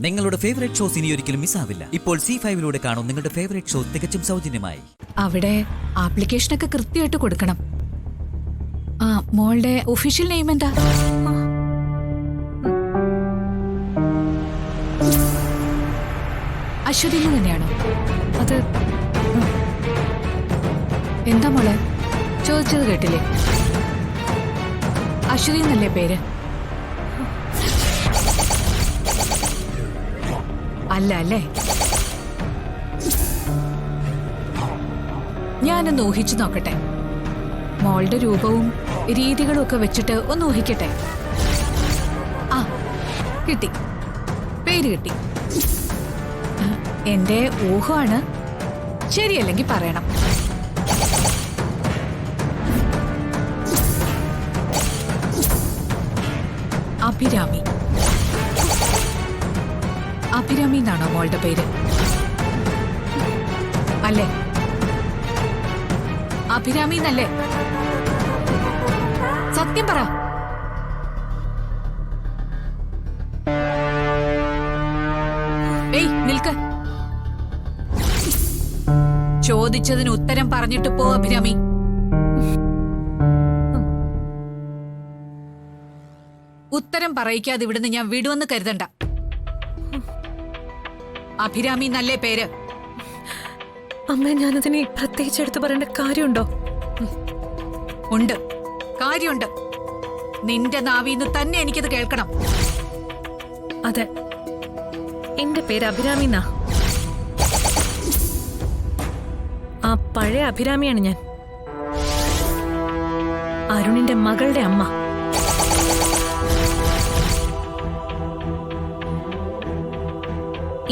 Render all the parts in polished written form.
നിങ്ങളുടെ favourite shows ഇനി ഒരിക്കലും മിസ്സാവില്ല. ഇപ്പോൾ C5 കാണും നിങ്ങളുടെ ഫേവറേറ്റ് ഷോ തികച്ചും സൗജന്യമായി. അവിടെ ആപ്ലിക്കേഷനൊക്കെ കൃത്യമായിട്ട് കൊടുക്കണം. മോളുടെ ഒഫീഷ്യൽ നെയിം എന്താ? അശ്വതി തന്നെയാണോ അത്? എന്താ മോളെ ചോദിച്ചത് കേട്ടില്ലേ? അശ്വതി എന്നല്ലേ പേര്? അല്ല അല്ലേ? ഞാനൊന്ന് ഊഹിച്ചു നോക്കട്ടെ. മോളുടെ രൂപവും രീതികളും ഒക്കെ വെച്ചിട്ട് ഒന്ന് ഊഹിക്കട്ടെ. കിട്ടി, പേര് കിട്ടി. എന്റെ ഊഹമാണ്, ശരിയല്ലെങ്കിൽ പറയണം. അഭിരാമി. അഭിരാമി എന്നാണോ മോളുടെ പേര്? അല്ലേ? അഭിരാമി എന്നല്ലേ? സത്യം പറ. ഏയ് നിൽക്ക. ചോദിച്ചതിന് ഉത്തരം പറഞ്ഞിട്ട് പോ അഭിരാമി. ഉത്തരം പറയിക്കാതെ ഇവിടുന്ന് ഞാൻ വിടുവെന്ന് കരുതണ്ട. അഭിരാമി നല്ലേ പേര്? അമ്മ, ഞാനതിനെ പ്രത്യേകിച്ച് എടുത്തു പറയേണ്ട കാര്യമുണ്ടോ? ഉണ്ട്, കാര്യമുണ്ട്. നിന്റെ നാവിന്ന് തന്നെ എനിക്കത് കേൾക്കണം. അതെ, എന്റെ പേര് അഭിരാമി എന്നാ. ആ പഴയ അഭിരാമിയാണ് ഞാൻ, അരുണിന്റെ മകളുടെ അമ്മ.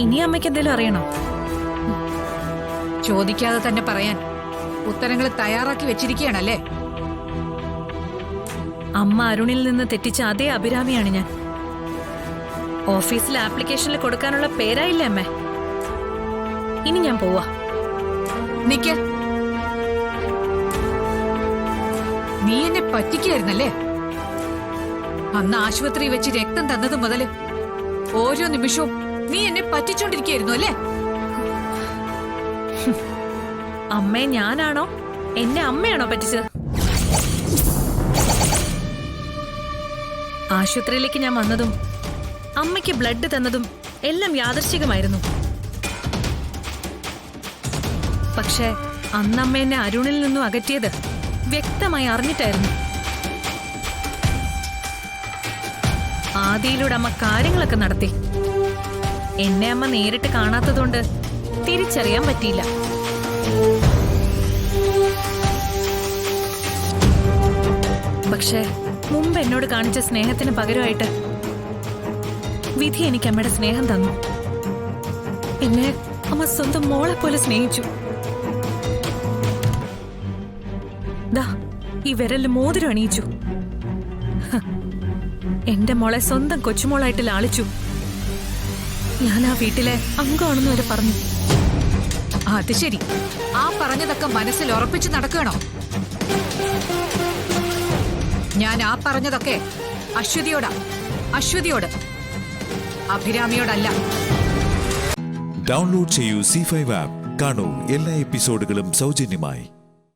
ഇനി അമ്മയ്ക്ക് എന്തെങ്കിലും അറിയണോ? ചോദിക്കാതെ തന്നെ പറയാൻ ഉത്തരങ്ങൾ തയ്യാറാക്കി വെച്ചിരിക്കുകയാണല്ലേ? അമ്മ അരുണിൽ നിന്ന് തെറ്റിച്ച അതേ അഭിരാമിയാണ് ഞാൻ. ഓഫീസിലെ ആപ്ലിക്കേഷനിൽ കൊടുക്കാനുള്ള പേരായില്ലേ അമ്മേ? ഇനി ഞാൻ പോവാ. നിക്ക്. നീ എന്നെ പറ്റിക്കായിരുന്നല്ലേ? അന്ന് ആശുപത്രി വെച്ച് രക്തം തന്നത് മുതല് ഓരോ നിമിഷവും നീ എന്നെ പറ്റിച്ചോണ്ടിരിക്കുകയായിരുന്നു അല്ലേ? അമ്മയെ ഞാനാണോ എന്നെ അമ്മയാണോ പറ്റിച്ചത്? ആശുപത്രിയിലേക്ക് ഞാൻ വന്നതും അമ്മയ്ക്ക് ബ്ലഡ് തന്നതും എല്ലാം യാദൃശ്ചികമായിരുന്നു. പക്ഷേ അന്നമ്മ എന്നെ അരുണിൽ നിന്നും അകറ്റിയത് വ്യക്തമായി അറിഞ്ഞിട്ടായിരുന്നു. ആദിയിലൂടെ അമ്മ കാര്യങ്ങളൊക്കെ നടത്തി. എന്നെ അമ്മ നേരിട്ട് കാണാത്തതുകൊണ്ട് തിരിച്ചറിയാൻ പറ്റിയില്ല. പക്ഷേ മുമ്പ് എന്നോട് കാണിച്ച സ്നേഹത്തിന് പകരമായിട്ട് വിധി എനിക്ക് അമ്മയുടെ സ്നേഹം തന്നു. എന്നെ അമ്മ സ്വന്തം മോളെ പോലെ സ്നേഹിച്ചു. ദാ ഈ വിരലിൽ മോതിരം അണിയിച്ചു. എന്റെ മോളെ സ്വന്തം കൊച്ചുമോളായിട്ട് ലാളിച്ചു. ഞാൻ ആ വീട്ടിലെ അംഗമാണെന്ന് വരെ പറഞ്ഞു. അത് ശരി, ആ പറഞ്ഞതൊക്കെ മനസ്സിൽ ഉറപ്പിച്ചു നടക്കണോ? ഞാൻ ആ പറഞ്ഞതൊക്കെ അശ്വതിയോട്, അഭിരാമിയോടല്ല. ഡൗൺലോഡ് ചെയ്യൂ C5 ആപ്പ്. കാണൂ എല്ലാ എപ്പിസോഡുകളും സൗജന്യമായി.